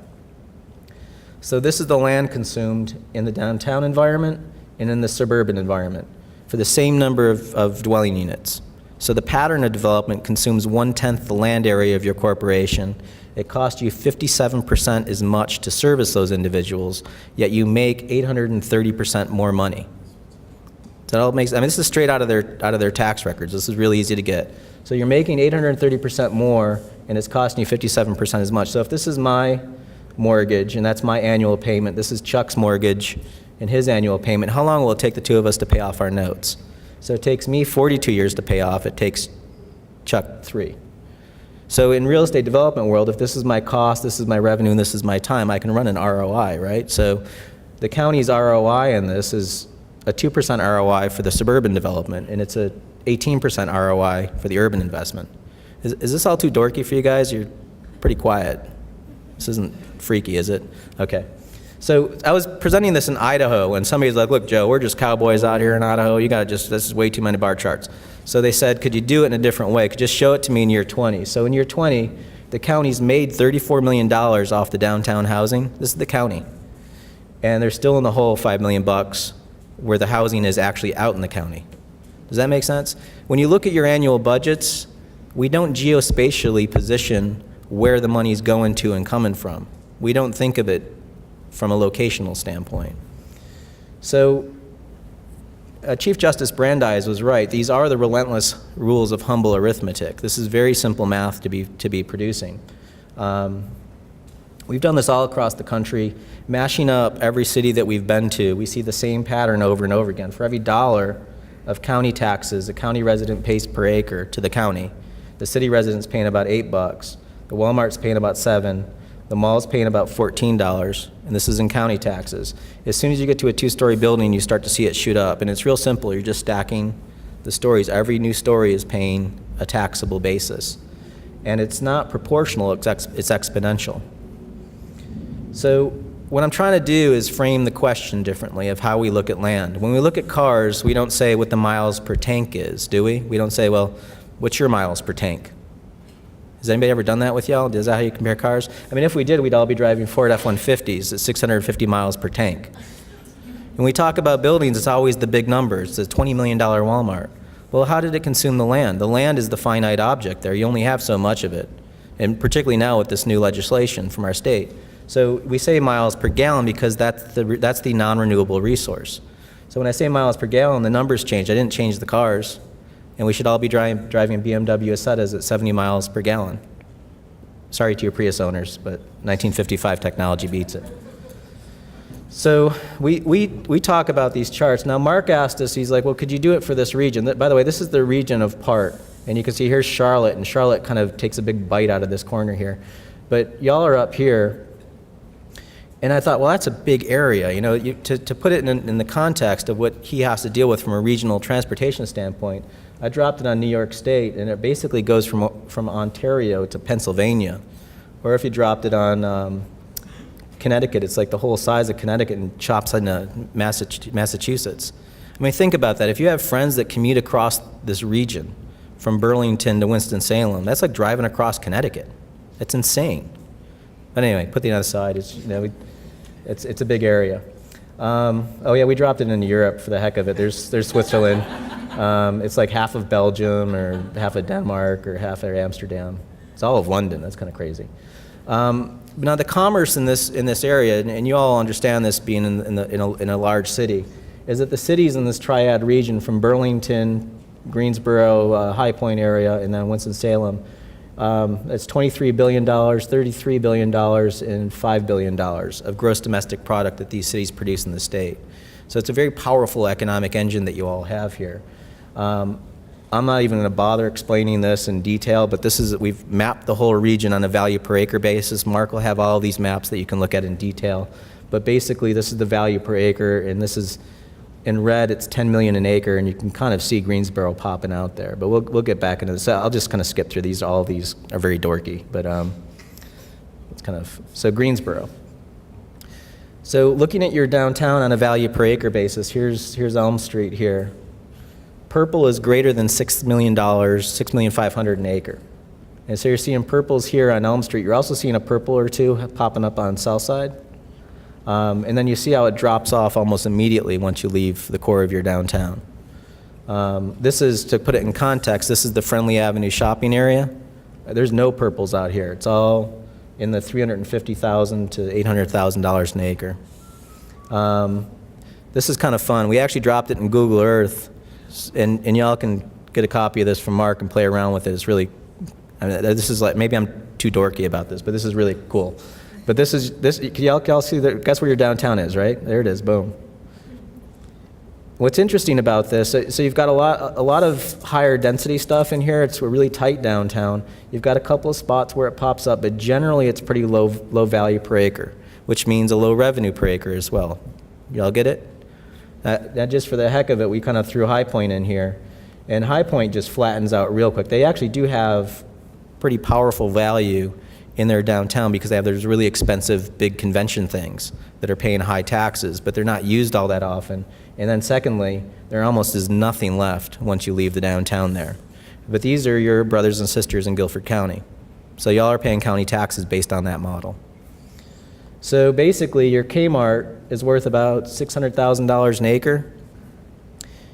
So this is the land consumed in the downtown environment and in the suburban environment for the same number of dwelling units. So the pattern of development consumes 1/10 the land area of your corporation. It costs you 57% as much to service those individuals, yet you make 830% more money. So that all makes, I mean, this is straight out of their tax records. This is really easy to get. So you're making 830% more, and it's costing you 57% as much. So if this is my mortgage, and that's my annual payment, this is Chuck's mortgage and his annual payment, how long will it take the two of us to pay off our notes? So it takes me 42 years to pay off. It takes Chuck 3. So in real estate development world, if this is my cost, this is my revenue, and this is my time, I can run an ROI, right? So the county's ROI in this is a 2% ROI for the suburban development, and it's a 18% ROI for the urban investment. Is this all too dorky for you guys? You're pretty quiet. This isn't freaky, is it? Okay. So I was presenting this in Idaho, and somebody's like, look, Joe, we're just cowboys out here in Idaho. You gotta this is way too many bar charts. So they said, could you do it in a different way? Could you just show it to me in year 20? So in year 20, the county's made $34 million off the downtown housing. This is the county. And they're still in the hole $5 million where the housing is actually out in the county. Does that make sense? When you look at your annual budgets, we don't geospatially position where the money's going to and coming from. We don't think of it from a locational standpoint. So Chief Justice Brandeis was right. These are the relentless rules of humble arithmetic. This is very simple math to be producing. We've done this all across the country, mashing up every city that we've been to. We see the same pattern over and over again. For every dollar of county taxes a county resident pays per acre to the county, the city resident's paying about $8. The Walmart's paying about $7. The mall's paying about $14, and this is in county taxes. As soon as you get to a 2-story building, you start to see it shoot up, and it's real simple. You're just stacking the stories. Every new story is paying a taxable basis, and it's not proportional, it's exponential. So what I'm trying to do is frame the question differently of how we look at land. When we look at cars, we don't say what the miles per tank is, do we? We don't say, well, what's your miles per tank? Has anybody ever done that with y'all? Is that how you compare cars? I mean, if we did, we'd all be driving Ford F-150s at 650 miles per tank. When we talk about buildings, it's always the big numbers, the $20 million Walmart. Well, how did it consume the land? The land is the finite object there. You only have so much of it, and particularly now with this new legislation from our state. So we say miles per gallon because that's the non-renewable resource. So when I say miles per gallon, the numbers change. I didn't change the cars. And we should all be driving BMW Asettas at 70 miles per gallon. Sorry to your Prius owners, but 1955 technology beats it. So we talk about these charts. Now Mark asked us, he's like, well, could you do it for this region? By the way, this is the region of part. And you can see here's Charlotte, and Charlotte kind of takes a big bite out of this corner here. But y'all are up here, and I thought, well, that's a big area. You know, to put it in the context of what he has to deal with from a regional transportation standpoint, I dropped it on New York State, and it basically goes from Ontario to Pennsylvania. Or if you dropped it on Connecticut, it's like the whole size of Connecticut and chops into Massachusetts. I mean, think about that. If you have friends that commute across this region, from Burlington to Winston-Salem, that's like driving across Connecticut. That's insane. But anyway, put the other side. It's a big area. Oh yeah, we dropped it into Europe for the heck of it. There's Switzerland. It's like half of Belgium or half of Denmark or half of Amsterdam. It's all of London. That's kind of crazy. Now the commerce in this area, and you all understand this being in a large city, is that the cities in this triad region from Burlington, Greensboro, High Point area, and then Winston-Salem, it's $23 billion, $33 billion, and $5 billion of gross domestic product that these cities produce in the state. So it's a very powerful economic engine that you all have here. I'm not even going to bother explaining this in detail, but we've mapped the whole region on a value per acre basis. Mark will have all these maps that you can look at in detail. But basically, this is the value per acre, and this is, in red, it's 10 million an acre, and you can kind of see Greensboro popping out there. But we'll get back into this. I'll just kind of skip through these. All of these are very dorky, but it's kind of, so Greensboro. So looking at your downtown on a value per acre basis, here's Elm Street here. Purple is greater than $6 million, $6,500,000 an acre. And so you're seeing purples here on Elm Street. You're also seeing a purple or two popping up on South Side. And then you see how it drops off almost immediately once you leave the core of your downtown. This is, to put it in context, this is the Friendly Avenue shopping area. There's no purples out here. It's all in the $350,000 to $800,000 an acre. This is kind of fun. We actually dropped it in Google Earth, and y'all can get a copy of this from Mark and play around with it. It's really, I mean, this is like, maybe I'm too dorky about this, but this is really cool. But this, can y'all see that? Guess where your downtown is, right? There it is, boom. What's interesting about this, so you've got a lot of higher density stuff in here. It's a really tight downtown. You've got a couple of spots where it pops up, but generally it's pretty low value per acre, which means a low revenue per acre as well. Y'all get it? That just for the heck of it, we kind of threw High Point in here, and High Point just flattens out real quick. They actually do have pretty powerful value in their downtown because they have those really expensive big convention things that are paying high taxes, but they're not used all that often. And then secondly, there almost is nothing left once you leave the downtown there. But these are your brothers and sisters in Guilford County. So y'all are paying county taxes based on that model. So basically, your Kmart is worth about $600,000 an acre.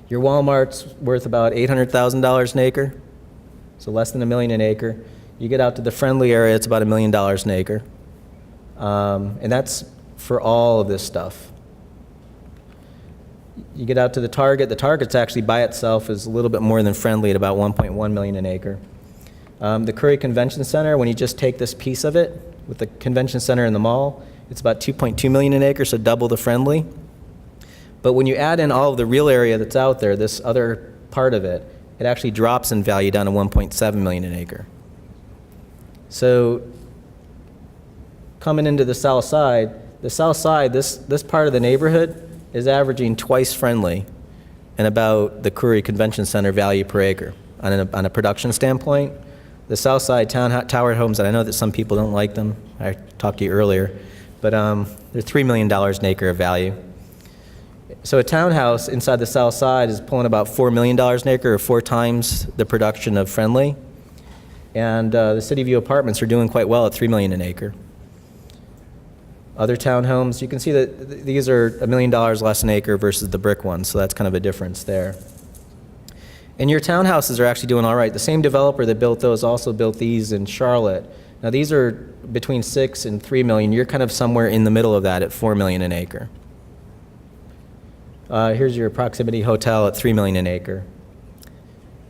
Your Walmart's worth about $800,000 an acre, so less than $1 million an acre. You get out to the Friendly area, it's about $1 million an acre. And that's for all of this stuff. You get out to the Target's actually by itself is a little bit more than Friendly at about $1.1 million an acre. The Curry Convention Center, when you just take this piece of it, with the convention center and the mall, it's about $2.2 million an acre, so double the Friendly. But when you add in all of the real area that's out there, this other part of it, it actually drops in value down to $1.7 million an acre. So coming into the south side, this part of the neighborhood is averaging twice Friendly and about the Curry Convention Center value per acre on a production standpoint. The south side tower homes, and I know that some people don't like them, I talked to you earlier, but they're $3 million an acre of value. So a townhouse inside the south side is pulling about $4 million an acre, or 4 times the production of Friendly. And the City View apartments are doing quite well at $3 million an acre. Other townhomes, you can see that these are $1 million less an acre versus the brick ones, so that's kind of a difference there. And your townhouses are actually doing all right. The same developer that built those also built these in Charlotte. Now these are between $6 and $3 million. You're kind of somewhere in the middle of that at $4 million an acre. Here's your proximity hotel at $3 million an acre.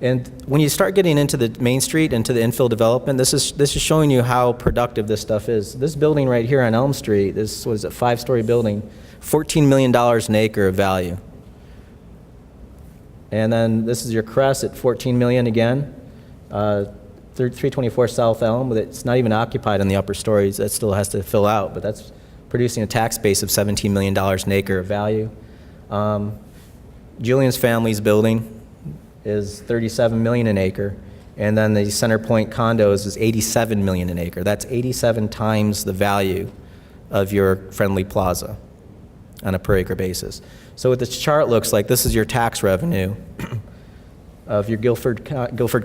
And when you start getting into the Main Street, into the infill development, this is showing you how productive this stuff is. This building right here on Elm Street, this was a 5-story building, $14 million an acre of value. And then this is your Crest at $14 million again. 324 South Elm, it's not even occupied in the upper stories. That still has to fill out, but that's producing a tax base of $17 million an acre of value. Julian's family's building is $37 million an acre, and then the Center Point condos is $87 million an acre. That's 87 times the value of your Friendly Plaza on a per acre basis. So what this chart looks like, this is your tax revenue of your Guilford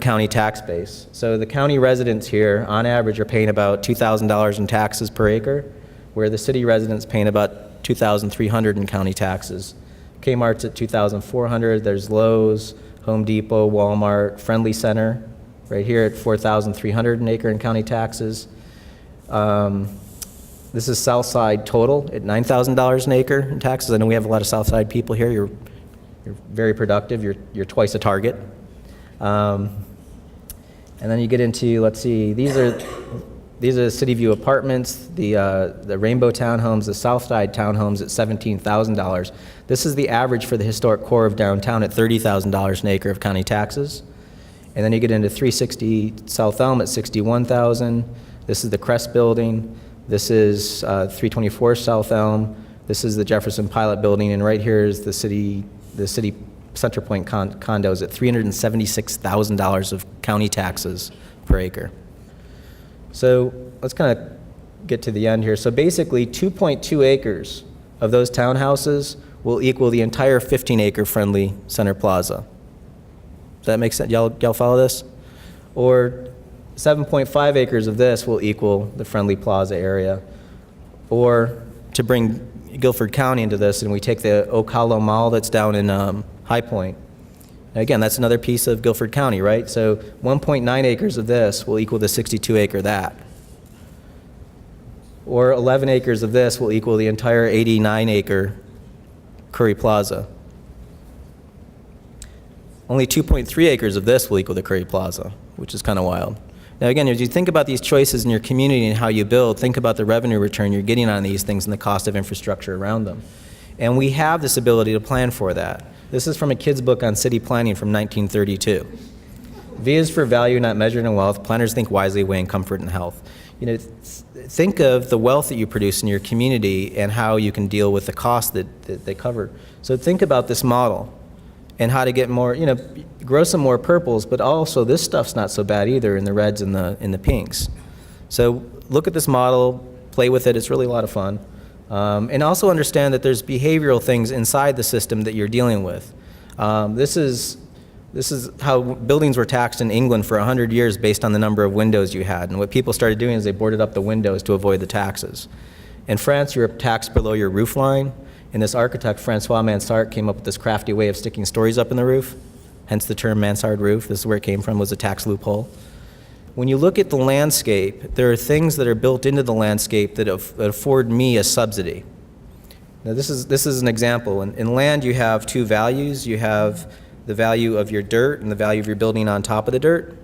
County tax base. So the county residents here, on average, are paying about $2,000 in taxes per acre, where the city residents paying about $2,300 in county taxes. Kmart's at $2,400. There's Lowe's, Home Depot, Walmart, Friendly Center, right here at $4,300 an acre in county taxes. This is Southside total at $9,000 an acre in taxes. I know we have a lot of Southside people here. You're very productive. You're twice a target. And then you get into, let's see, these are the City View apartments, the Rainbow townhomes, the Southside townhomes at $17,000. This is the average for the historic core of downtown at $30,000 an acre of county taxes. And then you get into 360 South Elm at $61,000. This is the Crest building. This is 324 South Elm. This is the Jefferson Pilot building, and right here is the city Center Point condos at $376,000 of county taxes per acre. So let's kind of get to the end here. So basically, 2.2 acres of those townhouses will equal the entire 15-acre Friendly Center Plaza. Does that make sense? Y'all follow this? Or 7.5 acres of this will equal the Friendly Plaza area. Or to bring Guilford County into this, and we take the Oak Hollow Mall that's down in High Point. Now again, that's another piece of Guilford County, right? So 1.9 acres of this will equal the 62-acre that. Or 11 acres of this will equal the entire 89-acre Curry Plaza. Only 2.3 acres of this will equal the Curry Plaza, which is kind of wild. Now again, as you think about these choices in your community and how you build, think about the revenue return you're getting on these things and the cost of infrastructure around them. And we have this ability to plan for that. This is from a kid's book on city planning from 1932. V is for value, not measured in wealth. Planners think wisely, weighing comfort and health. You know, think of the wealth that you produce in your community and how you can deal with the cost that they cover. So think about this model and how to get more, you know, grow some more purples, but also this stuff's not so bad either in the reds and the pinks. So look at this model, play with it. It's really a lot of fun. And also understand that there's behavioral things inside the system that you're dealing with. This is how buildings were taxed in England for 100 years based on the number of windows you had. And what people started doing is they boarded up the windows to avoid the taxes. In France, you're taxed below your roof line. And this architect, Francois Mansart, came up with this crafty way of sticking stories up in the roof, hence the term mansard roof. This is where it came from, was a tax loophole. When you look at the landscape, there are things that are built into the landscape that afford me a subsidy. Now this is an example. In land, you have two values. You have the value of your dirt and the value of your building on top of the dirt.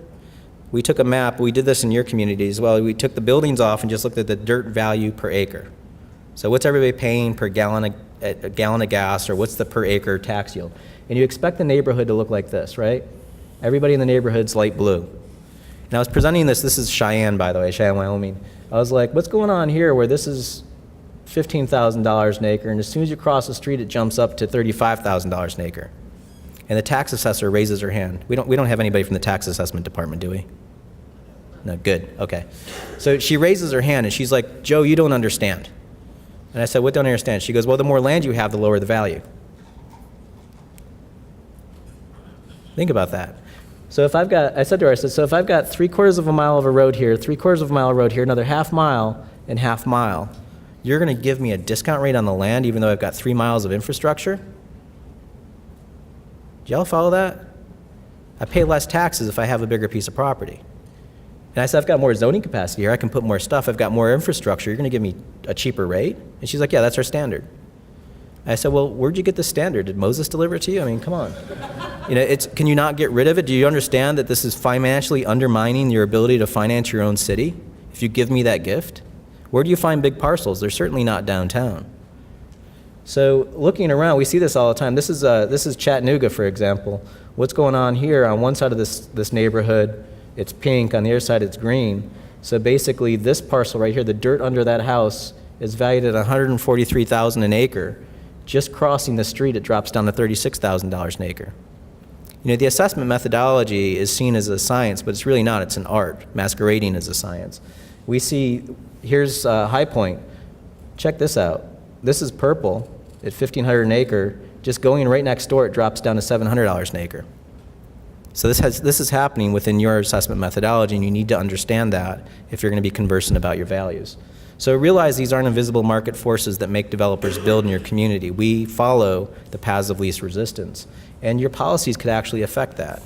We took a map, we did this in your community as well. We took the buildings off and just looked at the dirt value per acre. So what's everybody paying per gallon of gas, or what's the per acre tax yield? And you expect the neighborhood to look like this, right? Everybody in the neighborhood's light blue. And I was presenting this is Cheyenne, by the way, Cheyenne, Wyoming. I was like, what's going on here where this is $15,000 an acre, and as soon as you cross the street, it jumps up to $35,000 an acre. And the tax assessor raises her hand. We don't have anybody from the tax assessment department, do we? No, good, okay. So she raises her hand and she's like, Joe, you don't understand. And I said, what don't I understand? She goes, well, the more land you have, the lower the value. Think about that. So if I've got, I said to her, I said, so if I've got 3/4 of a mile of a road here, 3/4 of a mile of road here, another half mile and half mile, you're gonna give me a discount rate on the land even though I've got 3 miles of infrastructure? Do y'all follow that? I pay less taxes if I have a bigger piece of property. And I said, I've got more zoning capacity here. I can put more stuff. I've got more infrastructure. You're going to give me a cheaper rate? And she's like, yeah, that's our standard. I said, well, where'd you get the standard? Did Moses deliver it to you? I mean, come on. You know, can you not get rid of it? Do you understand that this is financially undermining your ability to finance your own city if you give me that gift? Where do you find big parcels? They're certainly not downtown. So looking around, we see this all the time. This is Chattanooga, for example. What's going on here on one side of this neighborhood it's pink, on the other side it's green. So basically this parcel right here, the dirt under that house, is valued at $143,000 an acre. Just crossing the street, it drops down to $36,000 an acre. You know, the assessment methodology is seen as a science, but it's really not. It's an art masquerading as a science. We see, here's High Point. Check this out. This is purple at $1,500 an acre. Just going right next door, it drops down to $700 an acre. So this is happening within your assessment methodology, and you need to understand that if you're going to be conversant about your values. So realize these aren't invisible market forces that make developers build in your community. We follow the paths of least resistance, and your policies could actually affect that.